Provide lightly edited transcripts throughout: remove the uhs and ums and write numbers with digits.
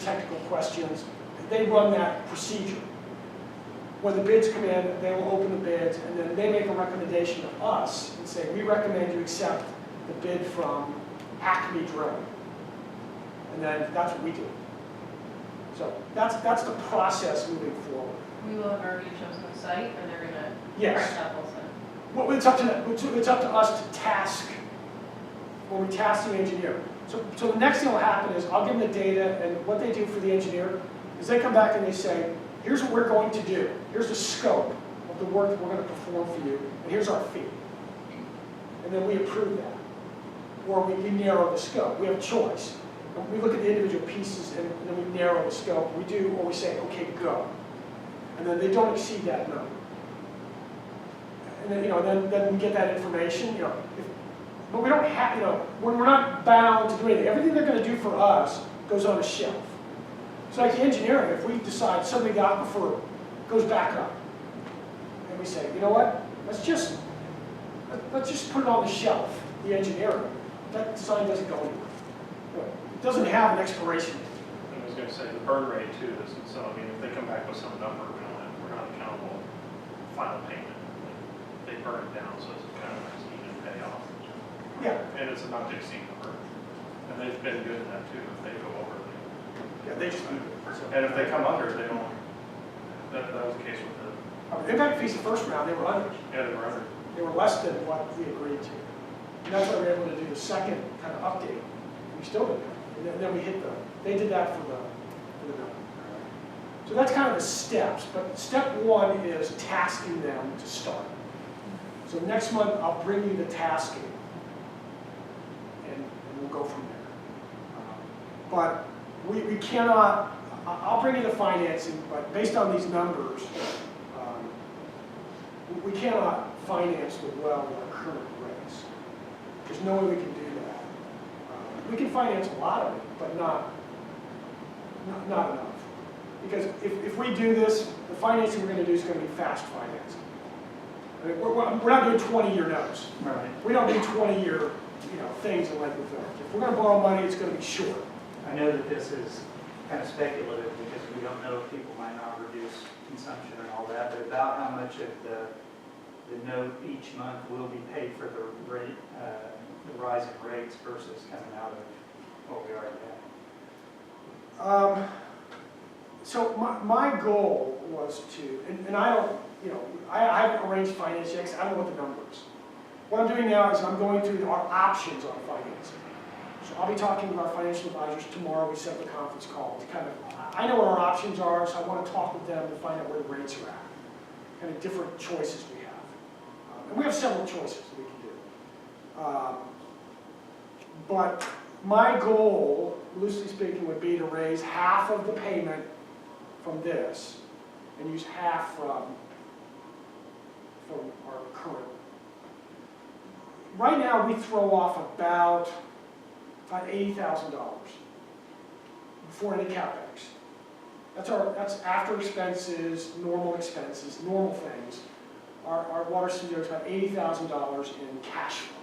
technical questions. They run that procedure. When the bids come in, they will open the bids, and then they make a recommendation to us and say, we recommend you accept the bid from Acme Drilling. And then that's what we do. So that's the process moving forward. We will have already chosen the site, or they're going to Yes. that whole site? Well, it's up to us to task, when we task the engineer. So the next thing that will happen is I'll give them the data, and what they do for the engineer is they come back and they say, here's what we're going to do. Here's the scope of the work that we're going to perform for you, and here's our fee. And then we approve that. Or we narrow the scope. We have a choice. We look at the individual pieces, and then we narrow the scope. We do, or we say, okay, go. And then they don't exceed that number. And then, then we get that information, but we don't have, we're not bound to do anything. Everything they're going to do for us goes on a shelf. So like the engineering, if we decide suddenly the aquifer goes back up, and we say, you know what, let's just put it on the shelf, the engineering. That design doesn't go anywhere. It doesn't have an expiration date. I was going to say the burn rate too. So I mean, if they come back with some number, we're not accountable for final payment. They burn it down, so it's kind of nice even payoff. Yeah. And it's a not to exceed number. And they've been good at that too. If they go over, Yeah, they just move it. and if they come under, they don't. That was the case with the. Impact fees the first round, they were under. Yeah, they were under. They were less than what we agreed to. And that's why we were able to do the second kind of update. We still did that. And then we hit they did that for the number. So that's kind of the steps. But step one is tasking them to start. So next month, I'll bring you the tasking. And we'll go from there. But we cannot, I'll bring you the financing, but based on these numbers, we cannot finance the well with our current rates. There's no way we can do that. We can finance a lot of it, but not enough. Because if we do this, the financing we're going to do is going to be fast financing. I mean, we're not doing 20-year notes. Right. We don't do 20-year things in Lakewood Village. If we're going to borrow money, it's going to be short. I know that this is kind of speculative because we don't know if people might not reduce consumption and all that, but about how much of the note each month will be paid for the rate, the rise in rates versus coming out of what we already have. So my goal was to, and I don't, I haven't arranged finance yet because I don't know what the number is. What I'm doing now is I'm going through our options on financing. So I'll be talking with our financial advisors tomorrow. We set up a conference call to kind of, I know what our options are, so I want to talk with them to find out where the rates are at, kind of different choices we have. And we have several choices that we can do. But my goal, loosely speaking, would be to raise half of the payment from this and use half from our current. Right now, we throw off about $80,000 before any capex. That's after expenses, normal things. Our water studio is about $80,000 in cash flow.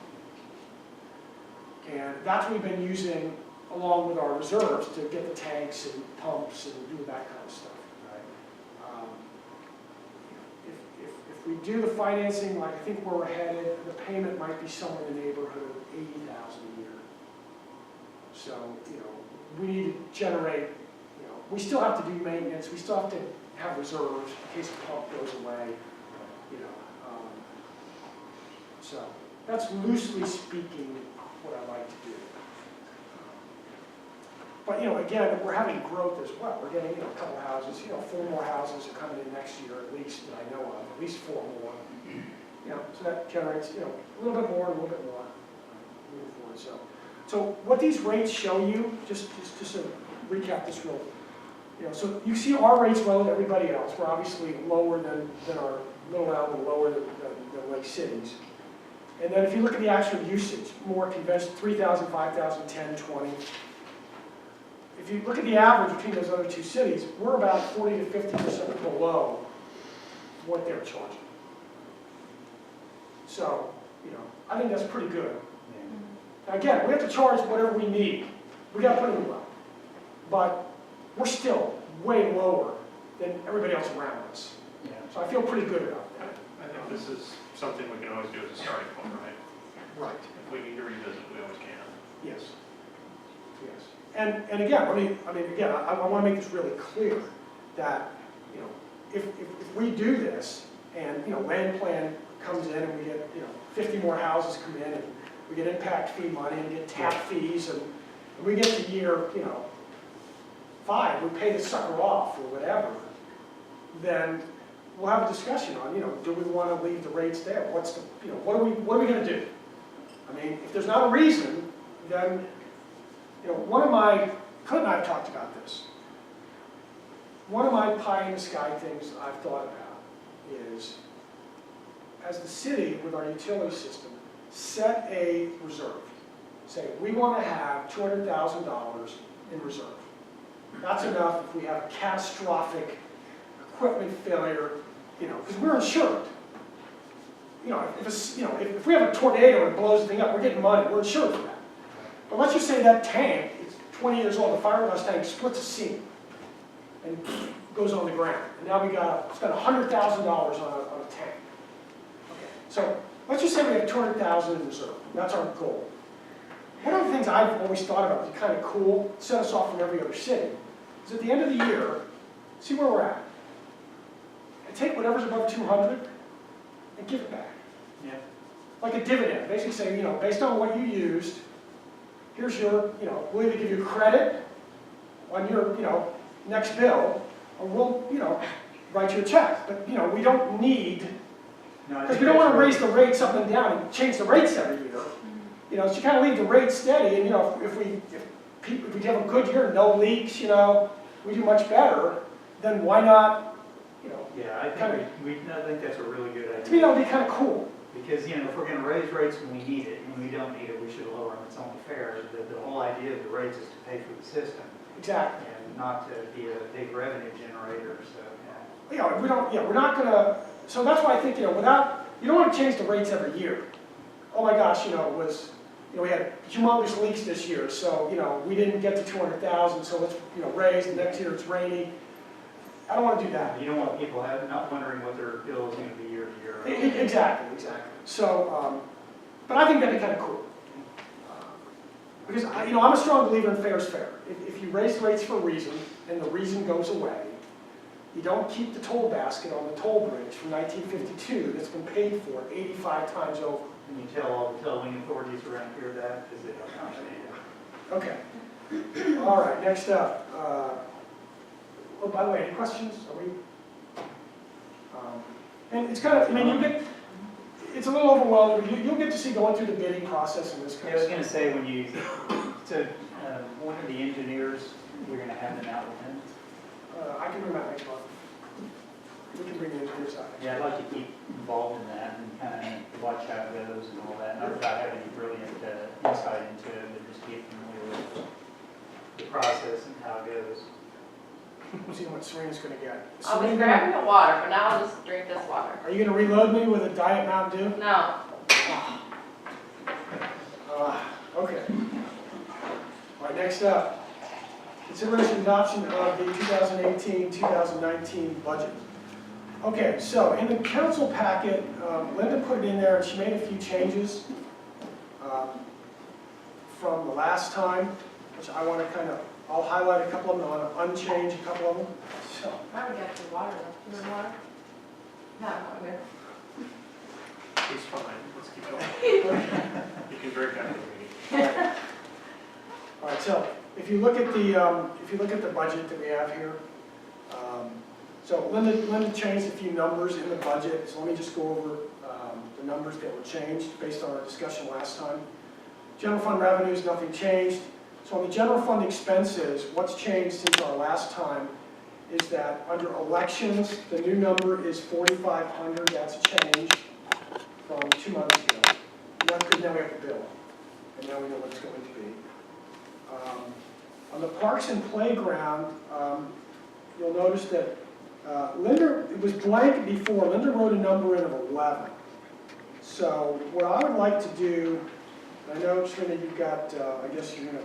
And that's what we've been using along with our reserves to get the tanks and pumps and do that kind of stuff. Right? If we do the financing, like I think where we're headed, the payment might be somewhere in the neighborhood of $80,000 a year. So we need to generate. We still have to do maintenance. We still have to have reserves in case the pump goes away. So that's loosely speaking what I like to do. But again, we're having growth as well. We're getting a couple houses. 4 more houses are coming in next year, at least that I know of. At least 4 more. So that generates a little bit more, a little bit more moving forward. So what these rates show you, just to recap this real. So you see our rates relative to everybody else. We're obviously lower than our Little Elm and lower than Lake Cities. And then if you look at the actual usage, more conventional, 3,000, 5,000, 10, 20. If you look at the average between those other 2 cities, we're about 40 to 50% below what they're charging. So, I think that's pretty good. Now again, we have to charge whatever we need. We got to put it in the well. But we're still way lower than everybody else around us. Yeah. So I feel pretty good about that. I think this is something we can always do as a starting point, right? Right. If we need to revisit, we always can. Yes. Yes. And again, I want to make this really clear that, you know, if we do this and, you know, land plan comes in and we get, you know, 50 more houses come in and we get impact fee money and get tap fees and we get to year, you know, 5, we pay the sucker off or whatever, then we'll have a discussion on, you know, do we want to leave the rates there? What's the, you know, what are we going to do? I mean, if there's not a reason, then, you know, Clint and I have talked about this. One of my pie in the sky things I've thought about is, as the city with our utility system, set a reserve. Say, we want to have $200,000 in reserve. That's enough if we have a catastrophic equipment failure, you know, because we're insured. You know, if we have a tornado and it blows the thing up, we're getting money, we're insured for that. But let's just say that tank is 20 years old, the fiberglass tank splits a seam and goes on the ground. And now we got to spend $100,000 on a tank. Okay. So let's just say we have $200,000 in reserve. That's our goal. One of the things I've always thought about that's kind of cool, set us off from every other city, is at the end of the year, see where we're at. And take whatever's above 200 and give it back. Yeah. Like a dividend, basically saying, you know, based on what you used, here's your, you know, we'll either give you credit on your, you know, next bill, or we'll, you know, write you a check. But, you know, we don't need, because we don't want to raise the rates up and down and change the rates every year. You know, so you kind of leave the rate steady, and, you know, if we have a good year, no leaks, you know, we do much better, then why not, you know? Yeah, I think that's a really good idea. To me, that would be kind of cool. Because, you know, if we're going to raise rates when we need it, and when we don't need it, we should lower them. It's only fair. The whole idea of the rates is to pay for the system Exactly. and not to be a big revenue generator, so, yeah. You know, we're not going to, so that's why I think, you know, you don't want to change the rates every year. Oh my gosh, you know, we had humongous leaks this year, so, you know, we didn't get to 200,000, so let's, you know, raise, the next year it's rainy. I don't want to do that. You don't want people not wondering what their bill is going to be year to year. Exactly. So, but I think that'd be kind of cool. Because, you know, I'm a strong believer in fair is fair. If you raise rates for a reason, and the reason goes away, you don't keep the toll basket on the toll bridge from 1952 that's been paid for 85 times over. And you tell all the tolling authorities around here that, because they don't understand it. Okay. All right, next up. Oh, by the way, any questions? Are we? And it's kind of, I mean, it's a little overwhelming. You'll get to see going through the bidding process and this kind Yeah, I of was stuff. going to say, one of the engineers, we're going to have them out with him. I can bring that next month. We can bring the engineers out. Yeah, I'd like to keep involved in that and kind of watch how it goes and all that. Not without having any brilliant insight into it, but just keep familiar with the process and how it goes. We'll see what Serena's going to get. I'll be Serena, grabbing the water, but now I'll just drink this water. are you going to reload me with a Diet Mountain Dew? No. Okay. All right, next up. Consideration adoption of the 2018-2019 budget. Okay, so in the council packet, Linda put it in there and she made a few changes from the last time, which I want to I'll highlight a couple of them, I want to unchange a couple of them. So, I would get some water though. You want water? No, I'm good. He's fine, let's keep going. You can drink after the meeting. all right, so if you look at the budget that we have here, so Linda changed a few numbers in the budget, so let me just go over the numbers that were changed based on our discussion last time. General fund revenues, nothing changed. So on the general fund expenses, what's changed since our last time is that under elections, the new number is 4,500. That's a change from 2 months ago. And that's because now we have the bill, and now we know what it's going to be. On the parks and playground, you'll notice that Linda, it was blank before. Linda wrote a number in of 11. So what I would like to do, and I know, Serena, you've got, I guess you're going to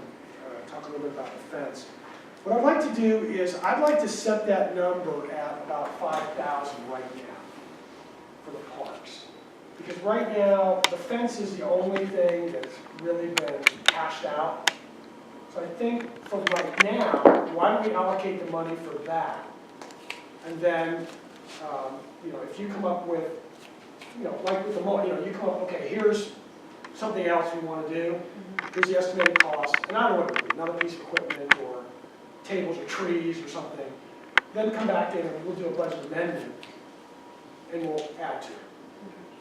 talk a little bit about the fence. What I'd like to do is, I'd like to set that number at about 5,000 right now for the parks. Because right now, the fence is the only thing that's really been hashed out. So I think for right now, why don't we allocate the money for that? And then, if you come up with, like with the mulch, you come up, okay, here's something else we want to do. Here's the estimated cost, and I don't know what it would be, another piece of equipment or tables or trees or something. Then come back in and we'll do a budget amendment and we'll add to it.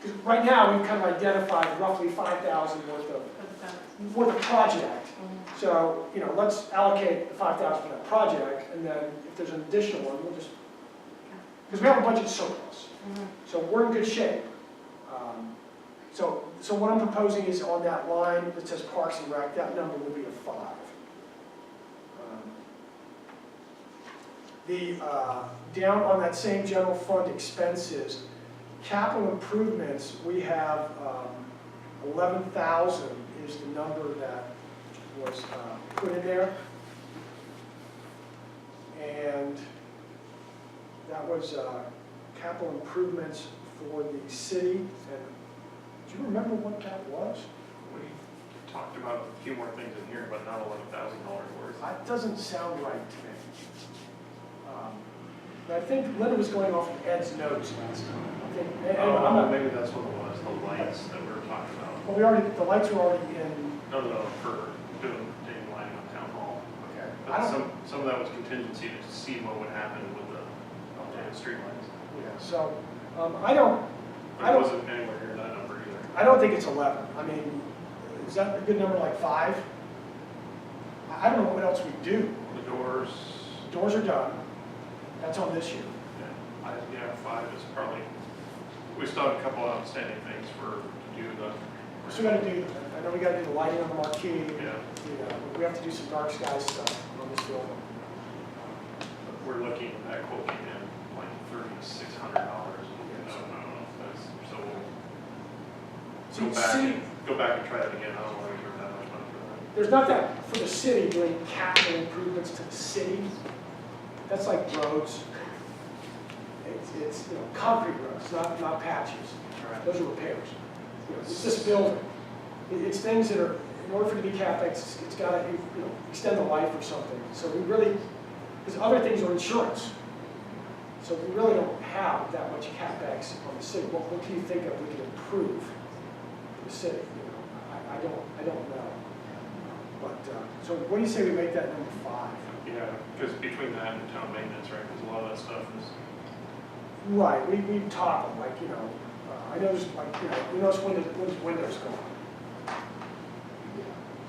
Because right now, we've kind of identified roughly 5,000 worth of project. So, let's allocate the 5,000 for that project, and then if there's an additional one, we'll just, because we have a budget surplus. So we're in good shape. So what I'm proposing is on that line that says Parks and Rec, that number would be a 5. Down on that same general fund expenses, capital improvements, we have 11,000 is the number that was put in there. And that was capital improvements for the city. And do you remember what that was? We talked about a few more things in here, but not $11,000 worth. That doesn't sound right to me. But I think Linda was going off of Ed's notes last time. I think, Maybe that's what it was, the lights that we were talking about. well, the lights were already in. No, for doing lighting on town hall. Okay. But some of that was contingency to see what would happen with the updated streetlights. Yeah. So But it wasn't anywhere near that number either. I don't think it's 11. I mean, is that a good number, like 5? I don't know what else we do. The doors, Doors are done. That's on this year. yeah, 5 is probably, we still have a couple outstanding things to do the. So we got to do, I know we got to do the lighting on the marquee. Yeah. We have to do some dark sky stuff on this building. We're looking at that quote came in like $3,600. I don't know if that's, so So we'll go back and try that again. I don't want to reserve that much money for that. there's not that for the city doing capital improvements to the city. That's like roads. It's concrete roads, not patches. Those are repairs. It's this building. It's things that are, in order for it to be CapEx, it's got to extend the life or something. So we really, because other things are insurance. So we really don't have that much CapEx on the city. What can you think of we can improve for the city? I don't know. But so what do you say we make that number 5? Yeah, because between that and town maintenance, right, because a lot of that stuff is. Right, we talk, like, I noticed, like, we noticed when the windows go on.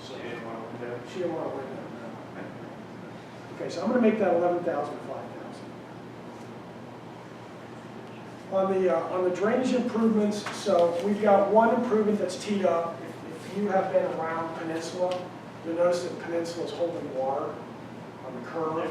So, Yeah, you want to window? she didn't want a window, no. Okay, so I'm gonna make that 11,000, 5,000. On the drainage improvements, so we've got one improvement that's teed up. If you have been around Peninsula, you'll notice that Peninsula is holding water on the curve.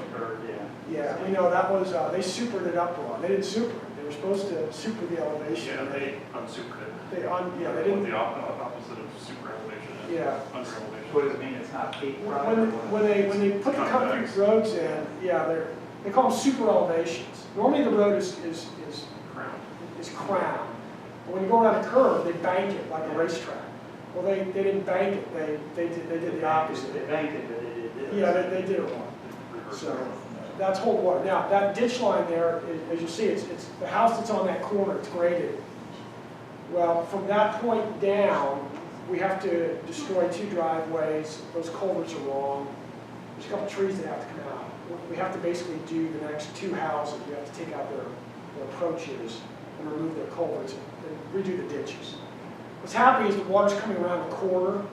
Yeah, we know that was, they supered it up wrong. They didn't super it. They were supposed to super the elevation. Yeah, they unsupered it. They What didn't. the opposite of super elevation is. Yeah. Under elevation. What does it mean, it's not peak pride? When they put the concrete roads in, yeah, they call them super elevations. Normally the road is crowned. But when you go around the curve, they bank it like a racetrack. Well, they didn't bank it. They did the opposite. They banked it, but they did this. Yeah, they did it wrong. So that's hold water. Now, that ditch line there, as you see, it's the house that's on that corner, it's graded. Well, from that point down, we have to destroy 2 driveways. Those culverts are wrong. There's a couple trees that have to come out. We have to basically do the next 2 houses. We have to take out their approaches and remove their culverts and redo the ditches. What's happening is the water's coming around the corner,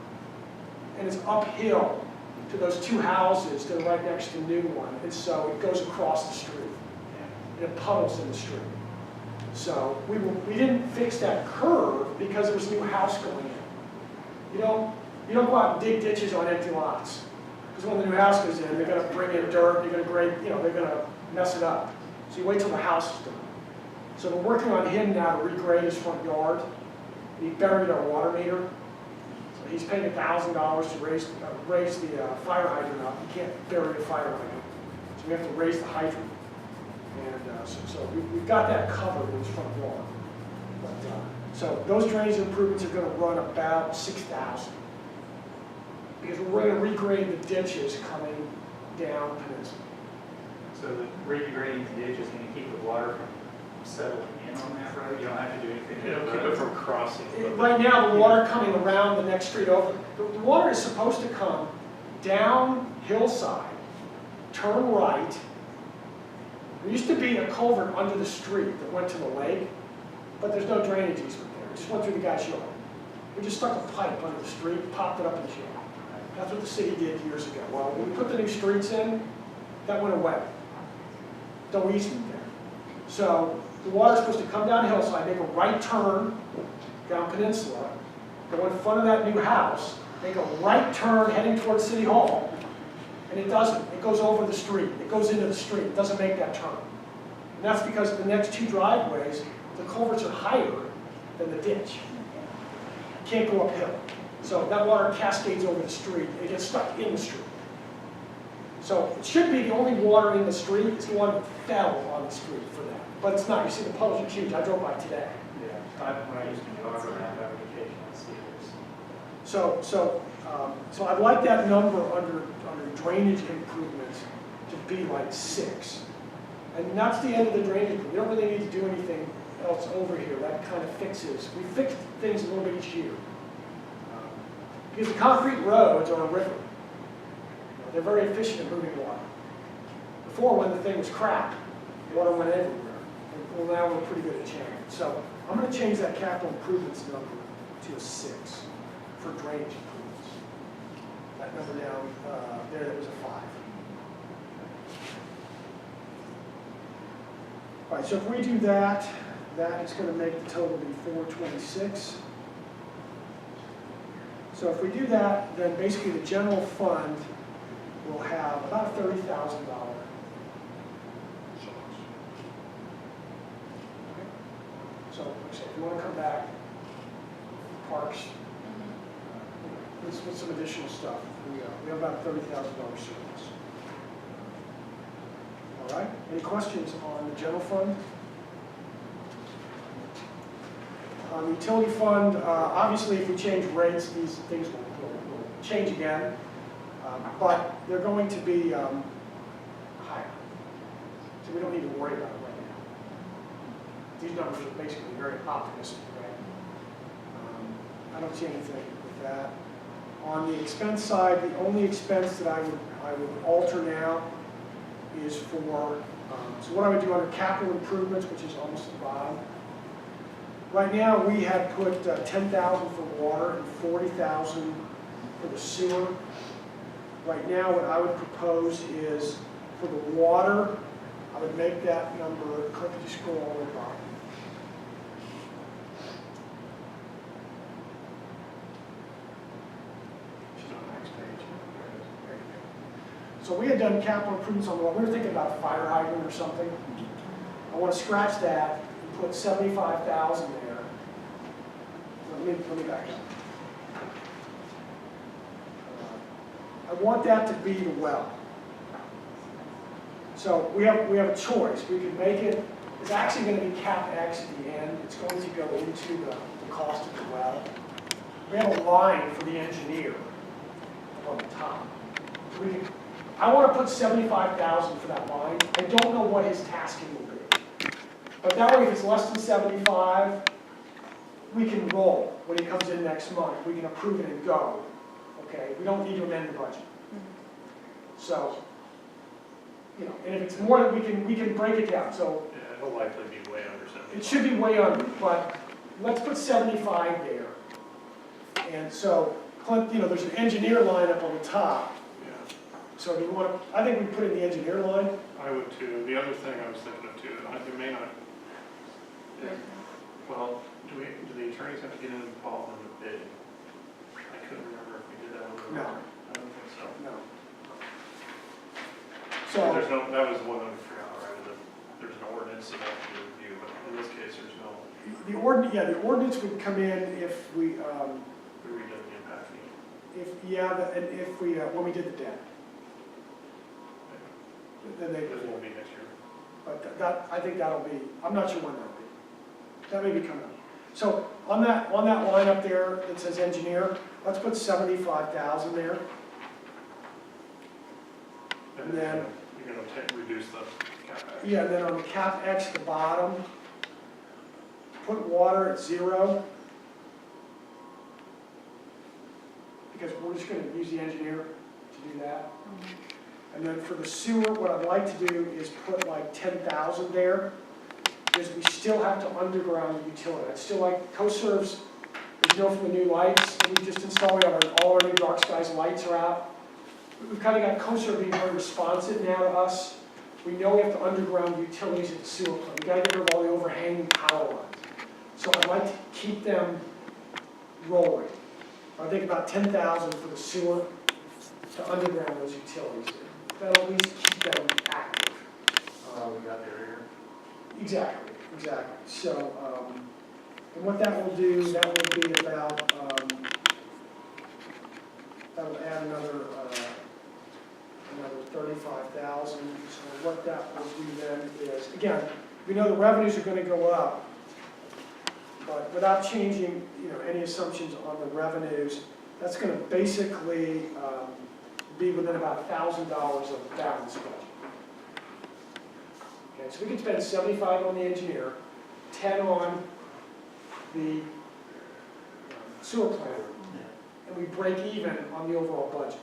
and it's uphill to those 2 houses that are right next to the new one, and so it goes across the street, and it puddles in the street. So we didn't fix that curve because there was a new house going in. You don't go out and dig ditches on empty lots, because when the new house goes in, they're going to bring in dirt, they're going to grade, they're going to mess it up. So you wait till the house is done. So we're working on him now to regrade his front yard. He buried our water meter. He's paying $1,000 to raise the fire hydrant up. You can't bury a fire hydrant. we have to raise the hydrant. And so we've got that covered in front wall. But, so those drainage improvements are gonna run about 6,000. Because we're gonna regrade the ditches coming down Peninsula. So the regrading the ditch is gonna keep the water from settling in on that road? You don't have to do anything to It'll the keep it road? from crossing. Right now, the water coming around the next street over, the water is supposed to come down hillside, turn right. There used to be a culvert under the street that went to the lake, but there's no drainage easement there. It just went through the guy's yard. We just stuck a pipe under the street, popped it up in his yard. That's what the city did years ago. Well, when we put the new streets in, that went away. No easement there. So the water's supposed to come down hillside, make a right turn down Peninsula, go in front of that new house, make a right turn heading towards City Hall, and it doesn't. It goes over the street. It goes into the street. It doesn't make that turn. And that's because the next two driveways, the culverts are higher than the ditch. You can't go uphill. So that water cascades over the street. It gets stuck in the street. So it should be the only water in the street is the one that fell on the street for that. But it's not. You see the puddles are huge. I drove by today. Yeah, when I used to go over that, I would occasionally see this. So I'd like that number under drainage improvements to be like 6. And that's the end of the drainage. We don't really need to do anything else over here. That kind of fixes. We fix things a little bit each year. Because the concrete roads are a river. They're very efficient at moving water. Before, when the thing was crap, water went everywhere. And well, now we're pretty good at changing. So I'm going to change that capital improvements number to a 6 for drainage improvements. That number down there, that was a 5. All right, so if we do that, that is going to make the total be 426. So if we do that, then basically the general fund will have about a $30,000. So, like I said, if you want to come back, parks, with some additional stuff, we have about a $30,000 surplus. All right, any questions on the general fund? On the utility fund, obviously if we change rates, these things will change again, but they're going to be higher. So we don't need to worry about it right now. These numbers are basically very optimistic, right? I don't see anything with that. On the expense side, the only expense that I would alter now is for, so what I would do under capital improvements, which is almost at the bottom. Right now, we had put 10,000 for water and 40,000 for the sewer. Right now, what I would propose is for the water, I would make that number, click if you scroll all the way to the bottom. She's on the next page. There you go. So we had done capital improvements on the water. We were thinking about a fire hydrant or something. I want to scratch that and put 75,000 there. Let me back up. I want that to be the well. So we have a choice. We could make it, it's actually going to be CapEx at the end. It's going to go into the cost of the well. We have a line for the engineer up on the top. I want to put 75,000 for that line. I don't know what his tasking will be. But that way, if it's less than 75, we can roll when he comes in next month. We can approve it and go. Okay, we don't need to amend the budget. So, you know, and if it's more, we can break it down. So Yeah, it'll likely be way under 70. it should be way under, but let's put 75 there. And so, Clint, you know, there's an engineer line up on the top. Yeah, So do you want to? I think we put in the engineer line. I would too. The other thing I was thinking of too, it may not, well, do the attorneys have to get involved in the bid? I couldn't remember if we did that over. No. I don't think so. No. There's So no, that was one that we forgot, right? There's an ordinance that has to be reviewed, but in this case, there's no, the ordinance would come in if we, we redid the impact fee. when we did the debt. Then they, It won't be next year. but that, I think that'll be, I'm not sure when that'll be. That may be coming up. So on that line up there that says engineer, let's put 75,000 there. And then, you're gonna reduce the CapEx. yeah, and then on the CapEx at the bottom, put water at 0. Because we're just gonna use the engineer to do that. And then for the sewer, what I'd like to do is put like 10,000 there, because we still have to underground the utility. I'd still like, co-serves, as you know from the new lights that we just installed, we have all our new dark skies lights are out. We've kind of got co-serve being very responsive now to us. We know we have to underground utilities at the sewer plant. We gotta get rid of all the overhanging power lines. So I'd like to keep them rolling. I think about 10,000 for the sewer to underground those utilities. That'll at least keep them active. We got there here. Exactly, exactly. So, and what that will do, that will be about, that'll add another 35,000. So what that will do then is, again, we know the revenues are going to go up, but without changing, any assumptions on the revenues, that's going to basically be within about $1,000 of the balance budget. Okay, so we can spend 75 on the engineer, 10 on the sewer plant, and we break even on the overall budget.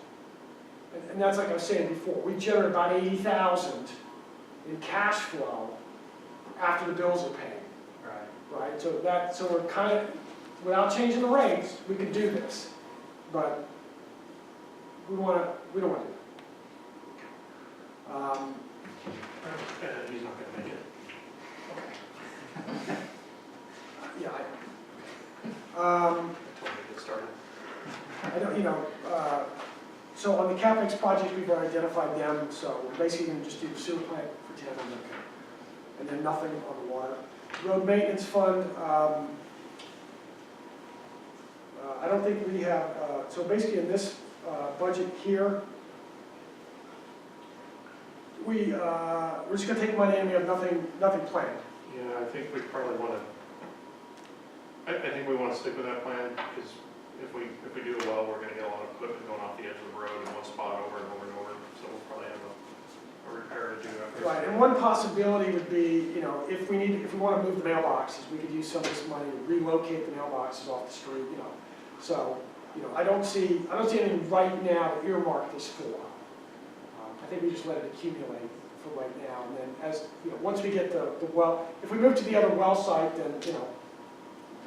And that's like I was saying before, we generate about 80,000 in cash flow after the bills are paid. Right, so we're kind of, without changing the rates, we could do this, but we don't want to do it. He's not gonna make it. Okay. Yeah, I told him to get started. I don't, so on the CapEx project, we've already identified them, so we're basically going to just do the sewer plant for 10 and then nothing on the water. Road maintenance fund, I don't think we have, so basically in this budget here, we're just going to take money and we have nothing planned. Yeah, I think we probably want to, I think we want to stick with that plan, because if we do it well, we're going to get a lot of equipment going off the edge of the road in one spot over and over and over, so we'll probably have a repair to do after. Right, and one possibility would be, if we want to move the mailboxes, we could use some of this money to relocate the mailboxes off the street, So, I don't see anything right now to earmark this for. I think we just let it accumulate for right now, and then as, once we get the well, if we move to the other well site, then,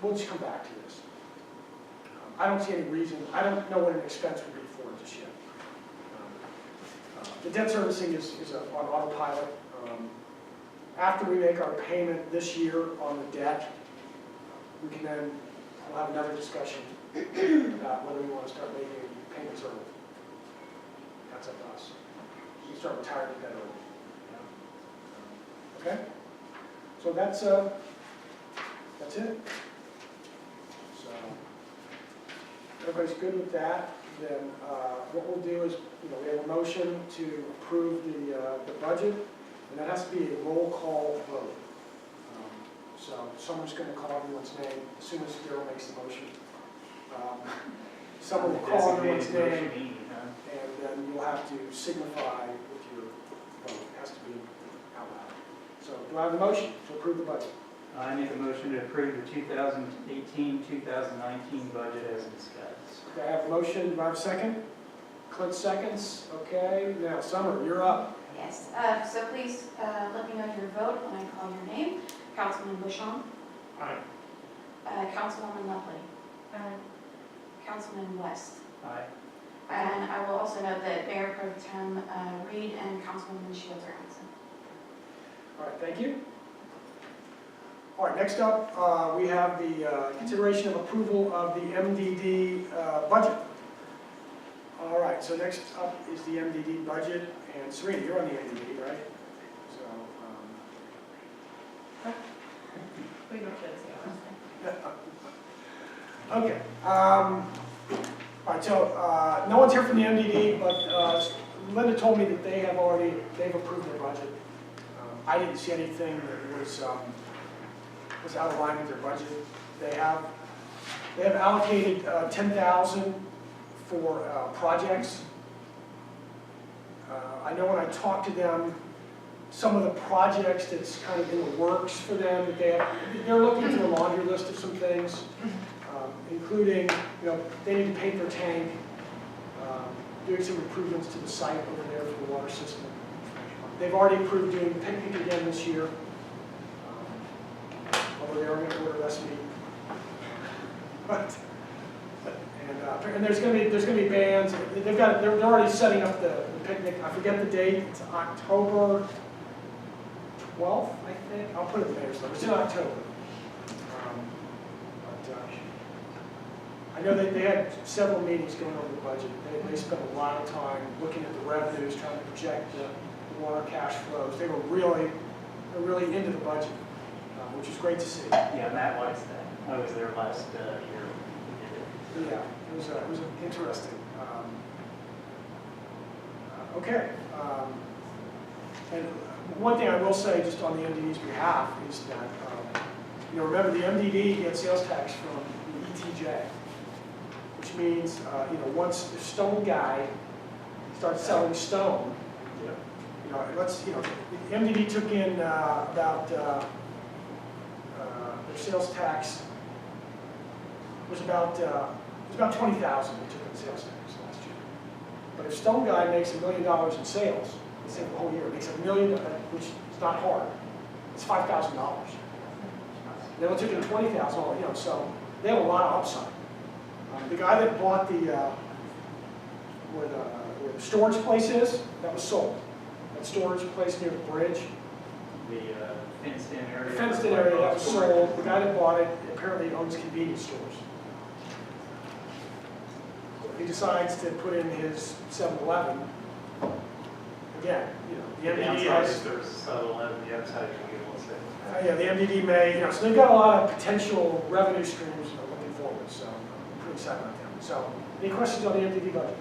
we'll just come back to this. I don't see any reason, I don't know what an expense would be for it just yet. The debt servicing is on autopilot. After we make our payment this year on the debt, we can then, we'll have another discussion about whether we want to start making payments early. That's up to us. We can start retiring the debt early. Okay? So that's it. So, everybody's good with that. Then what we'll do is, we have a motion to approve the budget, and that has to be a roll call vote. So someone's going to call everyone's name as soon as Daryl makes the motion. Someone will call everyone's name, and then you'll have to signify with your vote. It has to be out loud. So do I have a motion to approve the budget? I make a motion to approve the 2018-2019 budget as discussed. Okay, I have a motion. Do I have a second? Clint seconds. Okay, now Summer, you're up. Yes, so please let me know your vote when I call your name. Councilman Bushong. Aye. Councilwoman Lovely. Councilman West. Aye. And I will also note that Mayor Pro Tem Reed and Councilwoman Shields are absent. All right, thank you. All right, next up, we have the consideration of approval of the MDD budget. All right, so next up is the MDD budget, and Serena, you're on the MDD, right? So, We don't get to okay. All right, so no one's here from the MDD, but Linda told me that they've approved their budget. I didn't see anything that was out of line with their budget. They have allocated 10,000 for projects. I know when I talked to them, some of the projects that's kind of in the works for them, that they're looking through a laundry list of some things, including, they need to paint their tank, doing some improvements to the site over there for the water system. They've already approved doing the picnic again this year, although they are going to order less meat. And there's going to be bands. They're already setting up the picnic. I forget the date. It's October 12th, I think. I'll put it in the mayor's letter. It's in October. I know they had several meetings going over the budget. They spent a lot of time looking at the revenues, trying to project the water cash flows. They were really into the budget, which is great to see. Yeah, Matt likes that. I was there last year. Yeah, it was interesting. Okay. And one thing I will say, just on the MDD's behalf, is that remember the MDD gets sales tax from the ETJ, which means once the stone guy starts selling stone, the MDD took in about their sales tax was about 20,000 they took in sales tax last year. But if Stone Guy makes $1 million in sales, let's say the whole year, makes $1 million, which is not hard, it's $5,000. They only took in 20,000, so they have a lot of upside. The guy that bought where the storage place is, that was sold. That storage place near the bridge. The fenced-in area. Fenced-in area, that was sold. The guy that bought it apparently owns convenience stores. He decides to put in his 7-Eleven. Again, the MDD has. There's 7-Eleven, the upside you get, let's say. Yeah, the MDD may, so they've got a lot of potential revenue streams looking forward, so I'm pretty excited about them. So, any questions on the MDD budget?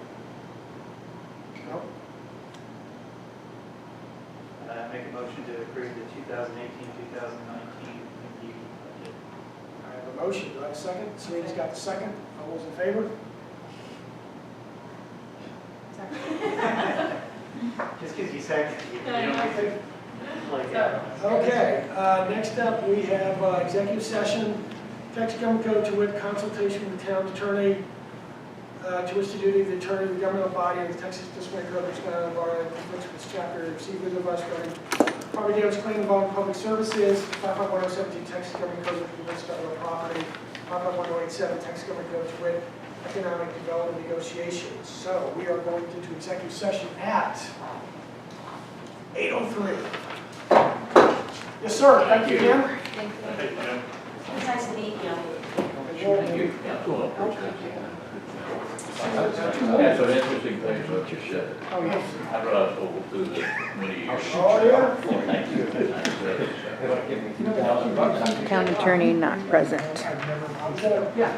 No? Make a motion to approve the 2018-2019 MDD budget. I have a motion, do I have a second? Selena's got the second. All those in favor? Just because you second, you don't have to, Okay, next up we have executive session, Texas Government Code to wit consultation with the town attorney, to which to duty the attorney, the governmental body, and the Texas Disciplinary Code, which kind of conflicts with this chapter, receive legal advice regarding property damage claim involving public services, 55117 Texas Government Code, which prevents federal property, 55187 Texas Government Code to wit economic development negotiations. So we are going into executive session at 8:03. Yes, sir. Thank you, Jim. Thank you. Hey, Jim. It's nice to meet you. That's some interesting things that you said. Oh, yes. I realized over through the many years. Oh, yeah. Thank you. Town attorney not present. Yeah.